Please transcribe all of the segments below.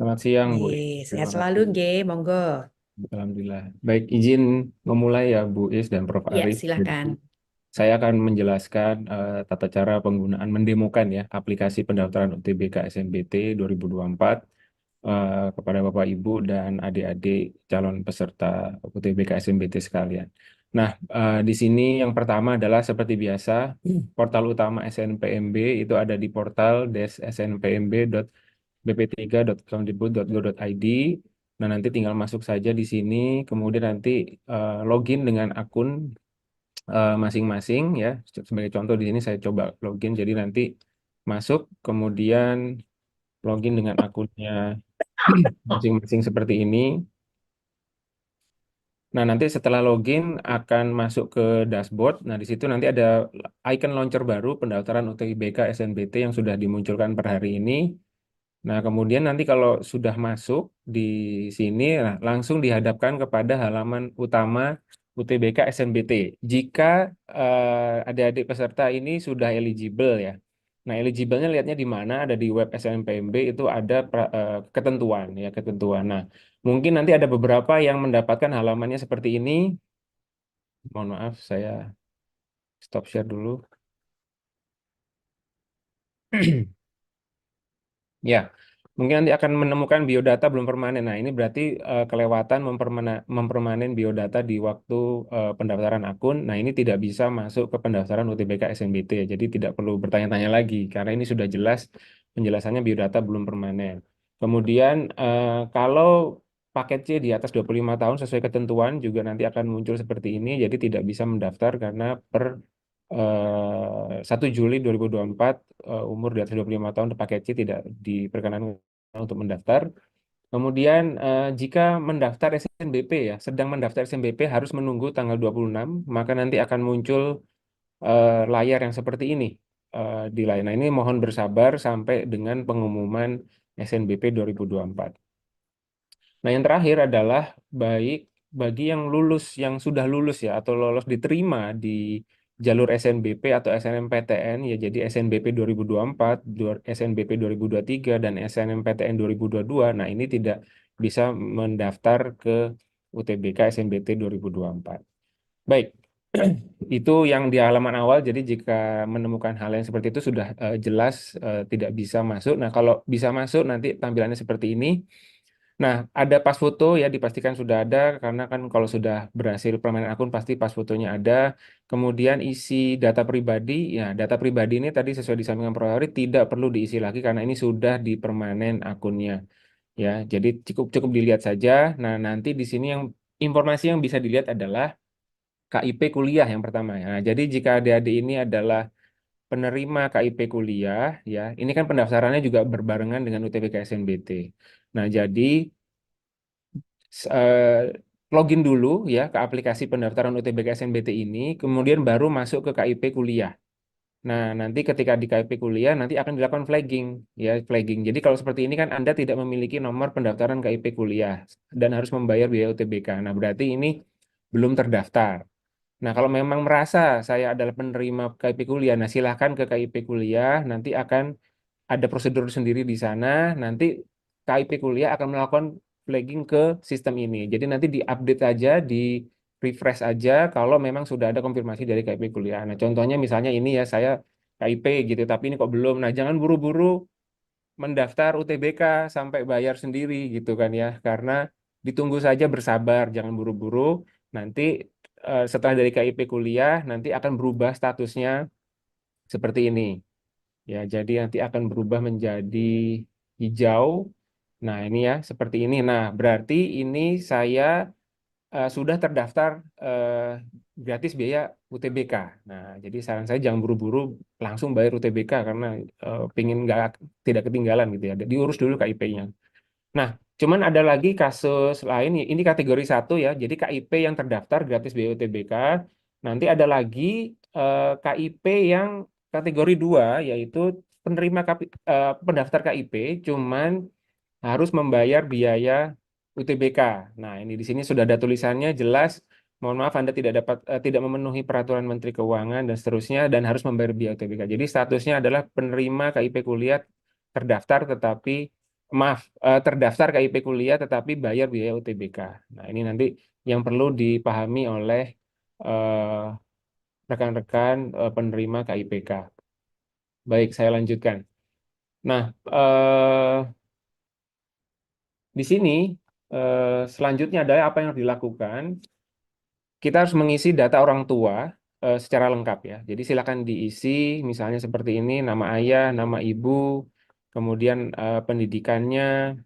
Selamat siang, Bu. Sehat Terima selalu, kasih. G. Monggo. Alhamdulillah. Baik, izin memulai ya, Bu Is dan Prof. Ya, Arif. Jadi, silahkan. saya akan menjelaskan tata cara penggunaan mendemokan ya aplikasi pendaftaran UTBK SNBT 2024 kepada Bapak Ibu dan adik-adik calon peserta UTBK SNBT sekalian. Nah, di sini yang pertama adalah seperti biasa, portal utama SNPMB itu ada di portal snpmb.bp3.kemdikbud.go.id. Nah, nanti tinggal masuk saja di sini, kemudian nanti login dengan akun masing-masing ya. Sebagai contoh di sini saya coba login, jadi nanti masuk, kemudian login dengan akunnya masing-masing seperti ini. Nah, nanti setelah login akan masuk ke dashboard. Nah, di situ nanti ada icon launcher baru pendaftaran UTBK SNBT yang sudah dimunculkan per hari ini. Nah, kemudian nanti kalau sudah masuk di sini, nah, langsung dihadapkan kepada halaman utama UTBK SNBT. Jika adik-adik peserta ini sudah eligible ya. Nah, eligible-nya lihatnya di mana? Ada di web SNMPMB itu ada ketentuan ya, ketentuan. Nah, mungkin nanti ada beberapa yang mendapatkan halamannya seperti ini. Mohon maaf, saya stop share dulu. Ya, mungkin nanti akan menemukan biodata belum permanen. Nah, ini berarti kelewatan mempermanen biodata di waktu pendaftaran akun. Nah, ini tidak bisa masuk ke pendaftaran UTBK SNBT ya. Jadi tidak perlu bertanya-tanya lagi karena ini sudah jelas penjelasannya biodata belum permanen. Kemudian kalau paket C di atas 25 tahun sesuai ketentuan juga nanti akan muncul seperti ini. Jadi tidak bisa mendaftar karena per 1 Juli 2024 umur di atas 25 tahun paket C tidak diperkenankan untuk mendaftar. Kemudian jika mendaftar SNBP ya, sedang mendaftar SNBP harus menunggu tanggal 26, maka nanti akan muncul layar yang seperti ini di layar. Nah, ini mohon bersabar sampai dengan pengumuman SNBP 2024. Nah, yang terakhir adalah baik bagi yang lulus, yang sudah lulus ya, atau lolos diterima di jalur SNBP atau SNMPTN, ya jadi SNBP 2024, SNBP 2023, dan SNMPTN 2022. Nah, ini tidak bisa mendaftar ke UTBK SNBT 2024. Baik, itu yang di halaman awal. Jadi jika menemukan hal yang seperti itu sudah jelas tidak bisa masuk. Nah, kalau bisa masuk nanti tampilannya seperti ini. Nah, ada pas foto ya, dipastikan sudah ada karena kan kalau sudah berhasil permanen akun pasti pas fotonya ada. Kemudian isi data pribadi, ya data pribadi ini tadi sesuai disampaikan Prof. Tidak perlu diisi lagi karena ini sudah dipermanen akunnya. Ya, jadi cukup cukup dilihat saja. Nah, nanti di sini yang informasi yang bisa dilihat adalah KIP kuliah yang pertama ya. Nah, jadi jika adik-adik ini adalah penerima KIP kuliah ya, ini kan pendaftarannya juga berbarengan dengan UTBK SNBT. Nah, jadi login dulu ya ke aplikasi pendaftaran UTBK SNBT ini, kemudian baru masuk ke KIP kuliah. Nah, nanti ketika di KIP kuliah nanti akan dilakukan flagging ya, flagging. Jadi kalau seperti ini kan Anda tidak memiliki nomor pendaftaran KIP kuliah dan harus membayar biaya UTBK. Nah, berarti ini belum terdaftar. Nah, kalau memang merasa saya adalah penerima KIP kuliah, nah silahkan ke KIP kuliah, nanti akan ada prosedur sendiri di sana. Nanti KIP kuliah akan melakukan flagging ke sistem ini. Jadi nanti diupdate aja, di refresh aja kalau memang sudah ada konfirmasi dari KIP kuliah. Nah, contohnya misalnya ini ya, saya KIP gitu, tapi ini kok belum. Nah, jangan buru-buru mendaftar UTBK sampai bayar sendiri gitu kan ya, karena ditunggu saja, bersabar, jangan buru-buru. Nanti setelah dari KIP kuliah, nanti akan berubah statusnya seperti ini. Ya, jadi nanti akan berubah menjadi hijau. Nah, ini ya, seperti ini. Nah, berarti ini saya sudah terdaftar eh, gratis biaya UTBK. Nah, jadi saran saya jangan buru-buru langsung bayar UTBK karena pengen nggak tidak ketinggalan gitu ya. Diurus dulu KIP-nya. Nah, cuman ada lagi kasus lain. Ini kategori satu ya. Jadi KIP yang terdaftar gratis biaya UTBK. Nanti ada lagi KIP yang kategori dua, yaitu penerima pendaftar KIP, cuman harus membayar biaya UTBK. Nah, ini di sini sudah ada tulisannya jelas. Mohon maaf, Anda tidak memenuhi peraturan Menteri Keuangan dan seterusnya dan harus membayar biaya UTBK. Jadi statusnya adalah penerima KIP kuliah terdaftar tetapi maaf, terdaftar KIP kuliah tetapi bayar biaya UTBK. Nah, ini nanti yang perlu dipahami oleh eh, rekan-rekan penerima KIPK. Baik, saya lanjutkan. Nah, di sini selanjutnya adalah apa yang harus dilakukan. Kita harus mengisi data orang tua secara lengkap ya. Jadi silakan diisi misalnya seperti ini, nama ayah, nama ibu, kemudian pendidikannya,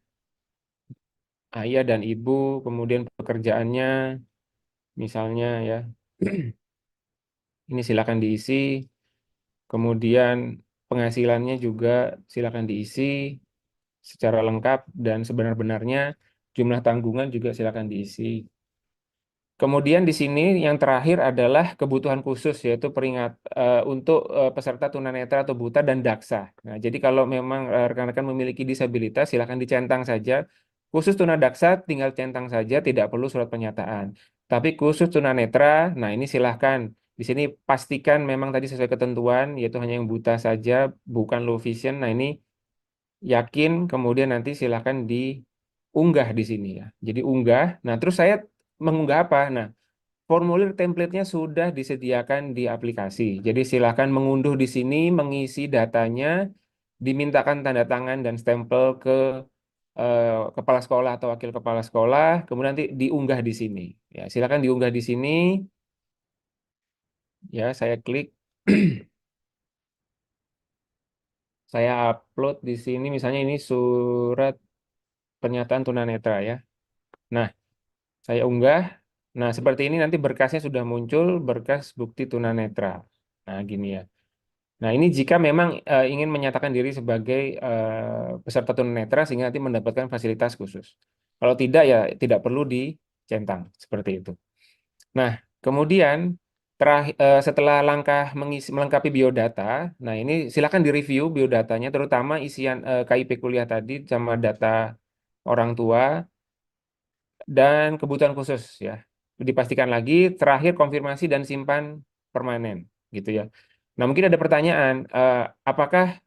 ayah dan ibu, kemudian pekerjaannya, misalnya ya. Ini silakan diisi. Kemudian penghasilannya juga silakan diisi secara lengkap dan sebenar-benarnya. Jumlah tanggungan juga silakan diisi. Kemudian di sini yang terakhir adalah kebutuhan khusus yaitu untuk peserta tunanetra atau buta dan daksa. Nah, jadi kalau memang rekan-rekan memiliki disabilitas silakan dicentang saja. Khusus tunadaksa tinggal centang saja, tidak perlu surat pernyataan. Tapi khusus tunanetra, nah ini silahkan. Di sini pastikan memang tadi sesuai ketentuan yaitu hanya yang buta saja, bukan low vision. Nah, ini yakin kemudian nanti silahkan diunggah di sini ya. Jadi unggah. Nah, terus saya mengunggah apa? Nah, formulir template-nya sudah disediakan di aplikasi. Jadi silakan mengunduh di sini, mengisi datanya, dimintakan tanda tangan dan stempel ke kepala sekolah atau wakil kepala sekolah, kemudian nanti diunggah di sini. Ya, silakan diunggah di sini. Ya, saya klik, saya upload di sini. Misalnya ini surat pernyataan tunanetra ya. Nah, saya unggah. Nah, seperti ini nanti berkasnya sudah muncul, berkas bukti tunanetra. Nah, gini ya. Nah, ini jika memang ingin menyatakan diri sebagai peserta tunanetra sehingga nanti mendapatkan fasilitas khusus. Kalau tidak ya tidak perlu dicentang seperti itu. Nah, kemudian setelah langkah melengkapi biodata, nah ini silakan direview biodatanya terutama isian KIP kuliah tadi sama data orang tua dan kebutuhan khusus ya. Dipastikan lagi terakhir konfirmasi dan simpan permanen gitu ya. Nah, mungkin ada pertanyaan, apakah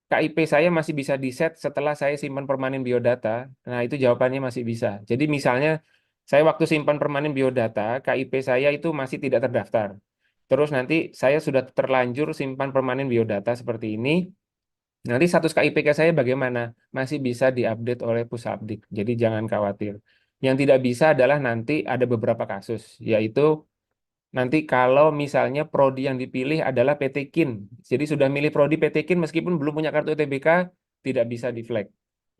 KIP saya masih bisa di-set setelah saya simpan permanen biodata? Nah, itu jawabannya masih bisa. Jadi misalnya saya waktu simpan permanen biodata, KIP saya itu masih tidak terdaftar. Terus nanti saya sudah terlanjur simpan permanen biodata seperti ini. Nanti status KIPK saya bagaimana? Masih bisa diupdate oleh Pusabdik. Jadi jangan khawatir. Yang tidak bisa adalah nanti ada beberapa kasus, yaitu nanti kalau misalnya prodi yang dipilih adalah PT Kin, jadi sudah milih prodi PT Kin meskipun belum punya kartu UTBK, tidak bisa di flag.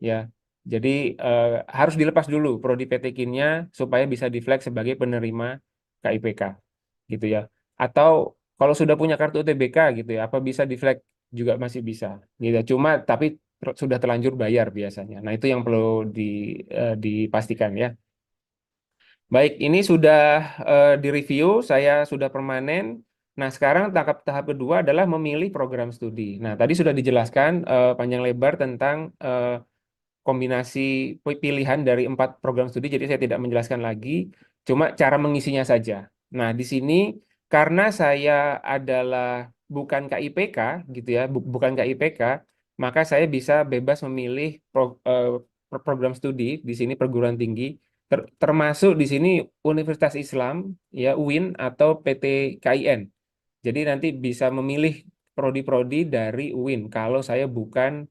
Ya, jadi eh, harus dilepas dulu prodi PT Kinnya supaya bisa di flag sebagai penerima KIPK, gitu ya. Atau kalau sudah punya kartu UTBK gitu ya, apa bisa di flag juga masih bisa. Gitu. Cuma tapi sudah terlanjur bayar biasanya. Nah itu yang perlu dipastikan ya. Baik, ini sudah direview, saya sudah permanen. Nah, sekarang tahap kedua adalah memilih program studi. Nah, tadi sudah dijelaskan panjang lebar tentang kombinasi pilihan dari 4 program studi, jadi saya tidak menjelaskan lagi, cuma cara mengisinya saja. Nah, di sini karena saya adalah bukan KIPK, gitu ya, bukan KIPK, maka saya bisa bebas memilih program studi di sini perguruan tinggi, termasuk di sini Universitas Islam, ya UIN atau PT KIN. Jadi nanti bisa memilih prodi-prodi dari UIN kalau saya bukan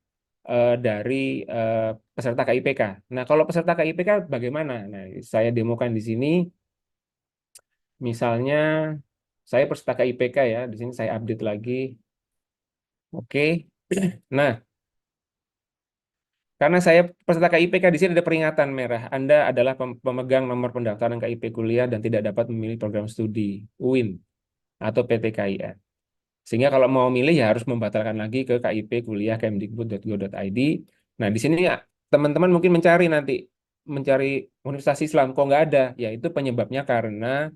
dari eh, peserta KIPK. Nah, kalau peserta KIPK bagaimana? Nah, saya demokan di sini. Misalnya saya peserta KIPK ya, di sini saya update lagi. Oke. Nah, karena saya peserta KIPK di sini ada peringatan merah. Anda adalah pemegang nomor pendaftaran KIP kuliah dan tidak dapat memilih program studi UIN atau PT KIN. Sehingga kalau mau milih ya harus membatalkan lagi ke KIP kuliah kemdikbud.go.id. Nah, di sini ya, teman-teman mungkin mencari Universitas Islam kok nggak ada. Ya itu penyebabnya karena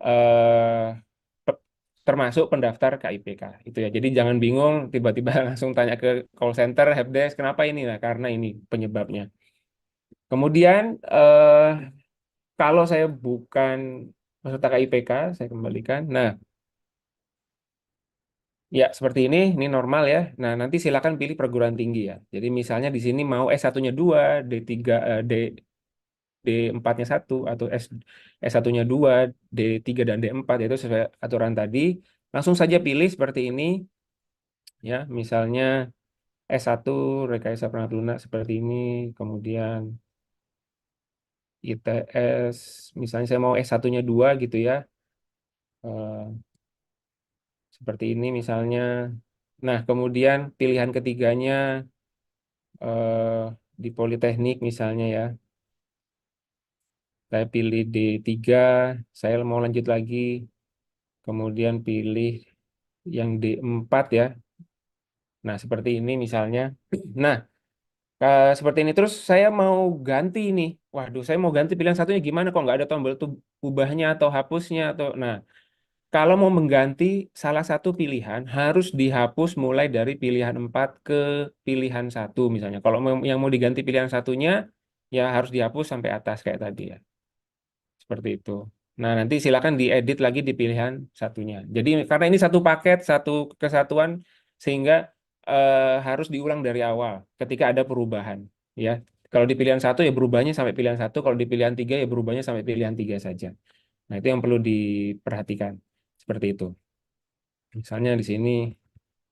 eh, pe- termasuk pendaftar KIPK itu ya. Jadi jangan bingung tiba-tiba langsung tanya ke call center helpdesk kenapa ini? Nah, karena ini penyebabnya. Kemudian kalau saya bukan peserta KIPK, saya kembalikan. Nah, Ya, seperti ini normal ya. Nah, nanti silakan pilih perguruan tinggi ya. Jadi misalnya di sini mau S1-nya 2, D3, D4-nya 1 atau S1-nya 2, D3 dan D4 itu sesuai aturan tadi. Langsung saja pilih seperti ini ya. Misalnya S1 rekayasa perangkat lunak seperti ini, kemudian ITS misalnya saya mau S1-nya 2 gitu ya. Eh, Seperti ini misalnya. Nah, kemudian pilihan ketiganya di Politeknik misalnya ya. Saya pilih D3, saya mau lanjut lagi, kemudian pilih yang D4 ya. Nah, seperti ini misalnya. Nah, seperti ini terus saya mau ganti ini. Waduh, saya mau ganti pilihan satunya gimana kok nggak ada tombol tuh ubahnya atau hapusnya atau nah, kalau mau mengganti salah satu pilihan harus dihapus mulai dari pilihan 4 ke pilihan satu misalnya. Kalau yang mau diganti pilihan satunya ya harus dihapus sampai atas kayak tadi ya. Seperti itu. Nah, nanti silakan diedit lagi di pilihan satunya. Jadi karena ini satu paket, satu kesatuan sehingga harus diulang dari awal ketika ada perubahan ya. Kalau di pilihan satu ya berubahnya sampai pilihan satu, kalau di pilihan tiga ya berubahnya sampai pilihan tiga saja. Nah, itu yang perlu diperhatikan. Seperti itu. Misalnya di sini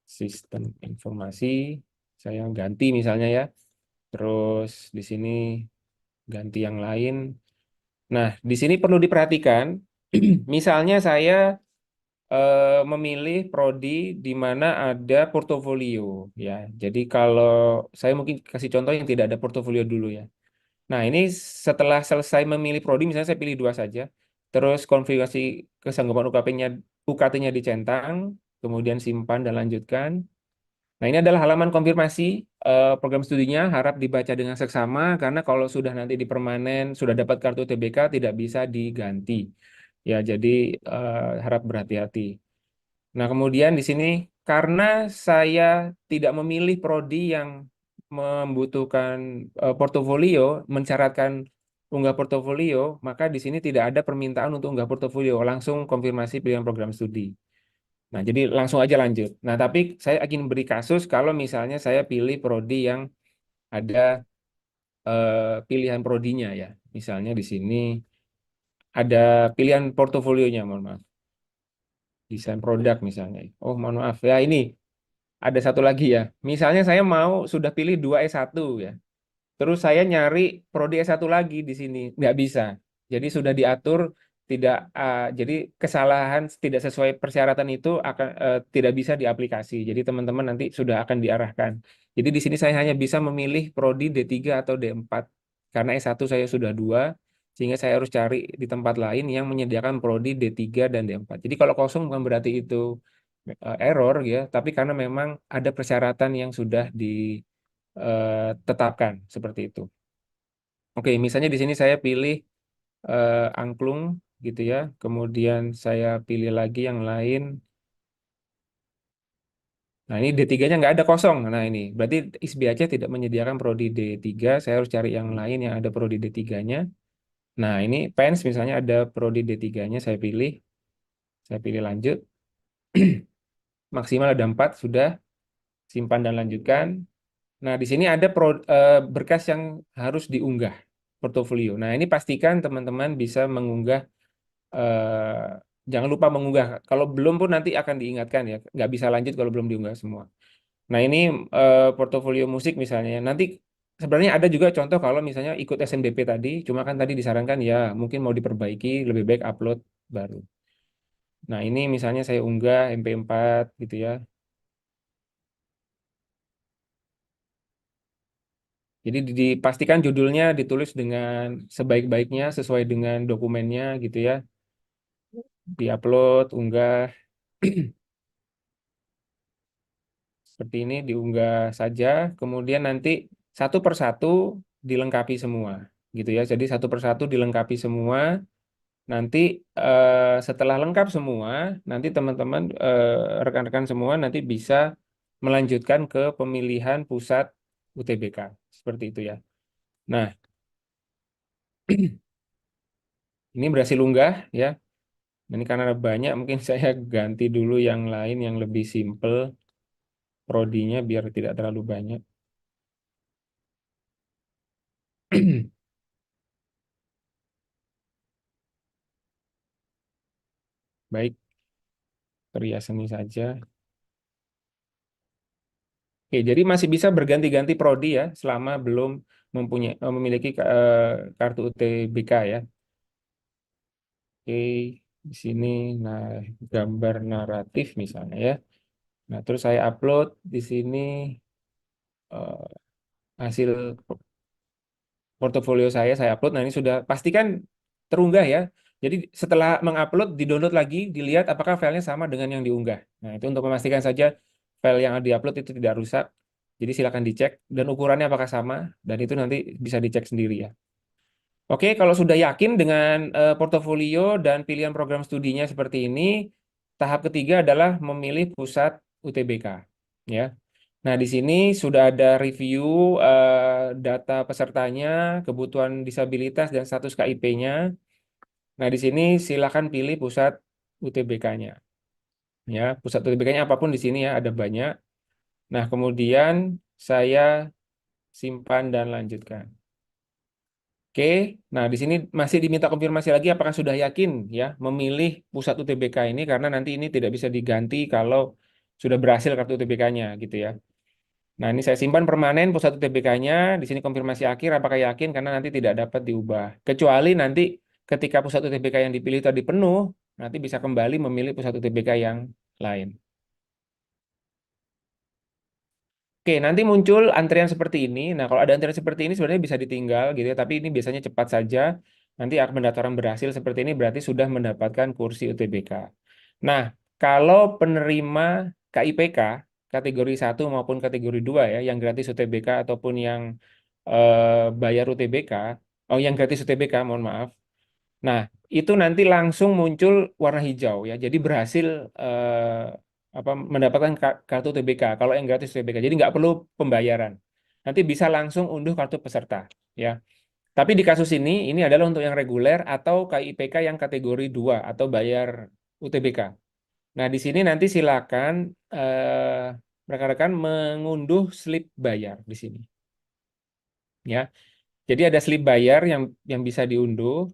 sistem informasi, saya ganti misalnya ya. Terus di sini ganti yang lain. Nah, di sini perlu diperhatikan, misalnya saya memilih prodi di mana ada portofolio, ya. Jadi kalau saya mungkin kasih contoh yang tidak ada portofolio dulu ya. Nah, ini setelah selesai memilih prodi, misalnya saya pilih dua saja, terus konfigurasi kesanggupan UKP-nya, UKT-nya dicentang, kemudian simpan dan lanjutkan. Nah, ini adalah halaman konfirmasi program studinya, harap dibaca dengan seksama karena kalau sudah nanti dipermanen, sudah dapat kartu TBK tidak bisa diganti. Ya, jadi harap berhati-hati. Nah, kemudian di sini karena saya tidak memilih prodi yang membutuhkan portofolio, mensyaratkan unggah portofolio, maka di sini tidak ada permintaan untuk unggah portofolio, langsung konfirmasi pilihan program studi. Nah, jadi langsung aja lanjut. Nah, tapi saya ingin beri kasus kalau misalnya saya pilih prodi yang ada pilihan prodinya ya. Misalnya di sini ada pilihan portofolionya, mohon maaf. Desain produk misalnya. Oh, mohon maaf. Ya, ini ada satu lagi ya. Misalnya saya mau sudah pilih 2 S1 ya. Terus saya nyari prodi S1 lagi di sini, nggak bisa. Jadi sudah diatur tidak jadi kesalahan tidak sesuai persyaratan itu akan tidak bisa diaplikasi. Jadi teman-teman nanti sudah akan diarahkan. Jadi di sini saya hanya bisa memilih prodi D3 atau D4 karena S1 saya sudah 2 sehingga saya harus cari di tempat lain yang menyediakan prodi D3 dan D4. Jadi kalau kosong bukan berarti itu error ya, tapi karena memang ada persyaratan yang sudah ditetapkan seperti itu. Oke, misalnya di sini saya pilih angklung gitu ya. Kemudian saya pilih lagi yang lain. Nah, ini D3-nya nggak ada kosong. Nah, ini berarti ISBI Aceh tidak menyediakan prodi D3. Saya harus cari yang lain yang ada prodi D3-nya. Nah, ini PENS misalnya ada prodi D3-nya. Saya pilih lanjut. Maksimal ada 4, sudah. Simpan dan lanjutkan. Nah, di sini ada berkas yang harus diunggah, portofolio. Nah, ini pastikan teman-teman bisa mengunggah jangan lupa mengunggah. Kalau belum pun nanti akan diingatkan ya. Nggak bisa lanjut kalau belum diunggah semua. Nah ini portofolio musik misalnya. Nanti sebenarnya ada juga contoh kalau misalnya ikut SNBP tadi. Cuma kan tadi disarankan ya mungkin mau diperbaiki. Lebih baik upload baru. Nah ini misalnya saya unggah MP4 gitu ya. Jadi dipastikan judulnya ditulis dengan sebaik-baiknya sesuai dengan dokumennya gitu ya. Diupload, unggah. Seperti ini diunggah saja, kemudian nanti satu persatu dilengkapi semua, gitu ya. Jadi satu persatu dilengkapi semua. Nanti setelah lengkap semua, nanti teman-teman rekan-rekan semua nanti bisa melanjutkan ke pemilihan pusat UTBK, seperti itu ya. Nah, ini berhasil unggah ya. Ini karena banyak, mungkin saya ganti dulu yang lain yang lebih simple, prodinya biar tidak terlalu banyak. Baik, Karya seni saja. Oke, jadi masih bisa berganti-ganti prodi ya, selama belum memiliki kartu UTBK ya. Oke, di sini nah gambar naratif misalnya ya. Nah, terus saya upload di sini eh, hasil portofolio saya upload. Nah, ini sudah pastikan terunggah ya. Jadi setelah mengupload, di-download lagi, dilihat apakah filenya sama dengan yang diunggah. Nah, itu untuk memastikan saja file yang diupload itu tidak rusak. Jadi silakan dicek dan ukurannya apakah sama dan itu nanti bisa dicek sendiri ya. Oke, kalau sudah yakin dengan portofolio dan pilihan program studinya seperti ini, tahap ketiga adalah memilih pusat UTBK. Ya. Nah, di sini sudah ada review data pesertanya, kebutuhan disabilitas dan status KIP-nya. Nah, di sini silakan pilih pusat UTBK-nya. Ya, pusat UTBK-nya apapun di sini ya, ada banyak. Nah, kemudian saya simpan dan lanjutkan. Oke, nah di sini masih diminta konfirmasi lagi apakah sudah yakin ya memilih pusat UTBK ini karena nanti ini tidak bisa diganti kalau sudah berhasil kartu UTBK-nya gitu ya. Nah, ini saya simpan permanen pusat UTBK-nya, di sini konfirmasi akhir apakah yakin karena nanti tidak dapat diubah. Kecuali nanti ketika pusat UTBK yang dipilih tadi penuh, nanti bisa kembali memilih pusat UTBK yang lain. Oke, nanti muncul antrian seperti ini. Nah, kalau ada antrian seperti ini sebenarnya bisa ditinggal gitu ya, tapi ini biasanya cepat saja. Nanti pendaftaran berhasil seperti ini berarti sudah mendapatkan kursi UTBK. Nah, kalau penerima KIPK kategori 1 maupun kategori 2 ya, yang gratis UTBK ataupun yang bayar UTBK, oh yang gratis UTBK, mohon maaf. Nah, itu nanti langsung muncul warna hijau ya. Jadi berhasil eh, mendapatkan kartu TBK kalau yang gratis TBK. Jadi nggak perlu pembayaran. Nanti bisa langsung unduh kartu peserta ya. Tapi di kasus ini adalah untuk yang reguler atau KIPK yang kategori 2 atau bayar UTBK. Nah, di sini nanti silakan rekan-rekan mengunduh slip bayar di sini ya. Jadi ada slip bayar yang bisa diunduh.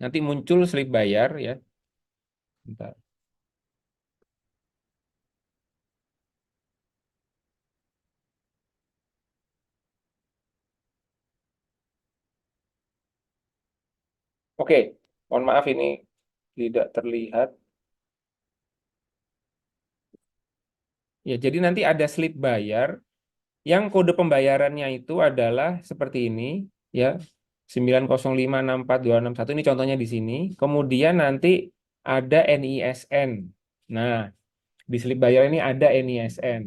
Nanti muncul slip bayar ya. Bentar. Oke, mohon maaf ini tidak terlihat. Ya, jadi nanti ada slip bayar yang kode pembayarannya itu adalah seperti ini ya. 905642661 ini contohnya di sini. Kemudian nanti ada NISN. Nah, di slip bayar ini ada NISN.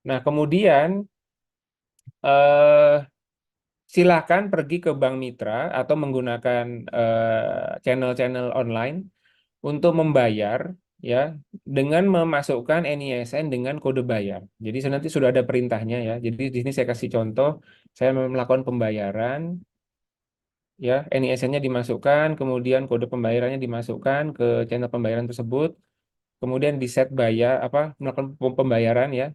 Nah, kemudian eh, silakan pergi ke Bank Mitra atau menggunakan channel-channel online untuk membayar ya dengan memasukkan NISN dengan kode bayar. Jadi nanti sudah ada perintahnya ya. Jadi di sini saya kasih contoh, saya melakukan pembayaran ya, NISN-nya dimasukkan, kemudian kode pembayarannya dimasukkan ke channel pembayaran tersebut, kemudian di set bayar melakukan pembayaran ya.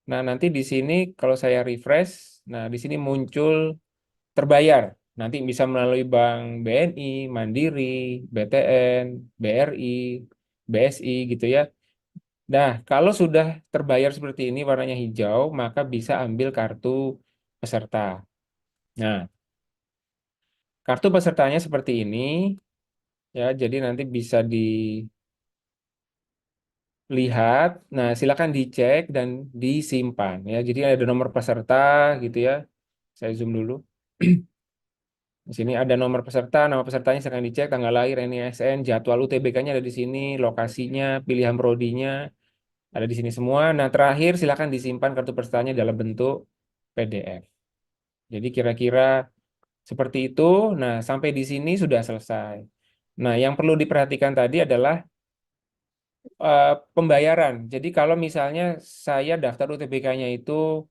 Nah, nanti di sini kalau saya refresh, nah di sini muncul terbayar. Nanti bisa melalui Bank BNI, Mandiri, BTN, BRI, BSI gitu ya. Nah, kalau sudah terbayar seperti ini warnanya hijau, maka bisa ambil kartu peserta. Nah, kartu pesertanya seperti ini ya, jadi nanti bisa dilihat. Nah, silakan dicek dan disimpan ya. Jadi ada nomor peserta gitu ya. Saya zoom dulu. Di sini ada nomor peserta, nama pesertanya silakan dicek, tanggal lahir, NISN, jadwal UTBK-nya ada di sini, lokasinya, pilihan prodinya ada di sini semua. Nah, terakhir silakan disimpan kartu pesertanya dalam bentuk PDF. Jadi kira-kira seperti itu. Nah, sampai di sini sudah selesai. Nah, yang perlu diperhatikan tadi adalah pembayaran. Jadi kalau misalnya saya daftar UTBK-nya itu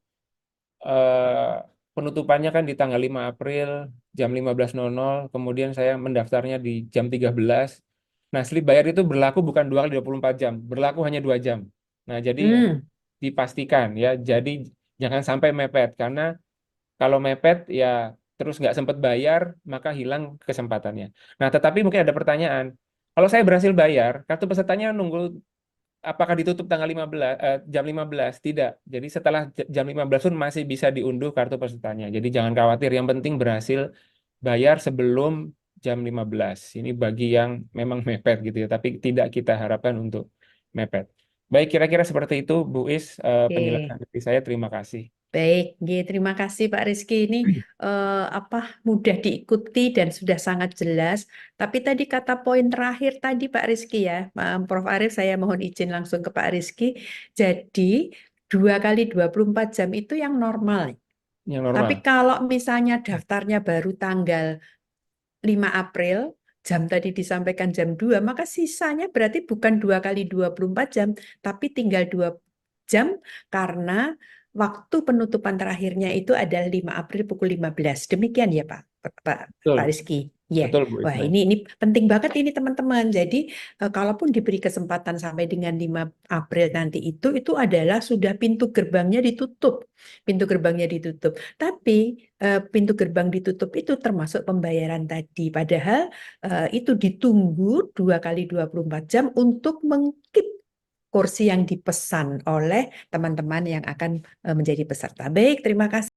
penutupannya kan di tanggal 5 April jam 15.00, kemudian saya mendaftarnya di jam 13. Nah, slip bayar itu berlaku bukan 2 kali 24 jam, berlaku hanya 2 jam. Nah, jadi Hmm, dipastikan ya, jadi jangan sampai mepet, karena kalau mepet ya terus nggak sempat bayar, maka hilang kesempatannya. Nah, tetapi mungkin ada pertanyaan, kalau saya berhasil bayar, kartu pesertanya nunggu apakah ditutup tanggal 15 jam 15? Tidak. Jadi setelah jam 15 pun masih bisa diunduh kartu pesertanya. Jadi jangan khawatir, yang penting berhasil bayar sebelum jam 15. Ini bagi yang memang mepet gitu ya, tapi tidak kita harapkan untuk mepet. Baik, kira-kira seperti itu Bu Is, penjelasan oke. dari saya. Terima kasih. Baik, nggih, terima kasih Pak Rizky. Ini apa mudah diikuti dan sudah sangat jelas. Tapi tadi kata poin terakhir tadi Pak Rizky ya, Prof. Arif, saya mohon izin langsung ke Pak Rizky. Jadi 2 kali 24 jam itu yang normal. Yang Tapi normal. kalau misalnya daftarnya baru tanggal 5 April, jam tadi disampaikan jam 2, maka sisanya berarti bukan 2 kali 24 jam, tapi tinggal 2 jam karena waktu penutupan terakhirnya itu adalah 5 April pukul 15. Demikian ya Pak, Pak, Betul, Pak Rizky. Ya, betul Bu Is. wah Baik. ini penting banget ini teman-teman. Jadi kalaupun diberi kesempatan sampai dengan 5 April nanti itu adalah sudah pintu gerbangnya ditutup. Pintu gerbangnya ditutup. Tapi pintu gerbang ditutup itu termasuk pembayaran tadi. Padahal itu ditunggu 2 kali 24 jam untuk mengkeep kursi yang dipesan oleh teman-teman yang akan menjadi peserta. Baik, terima kasih.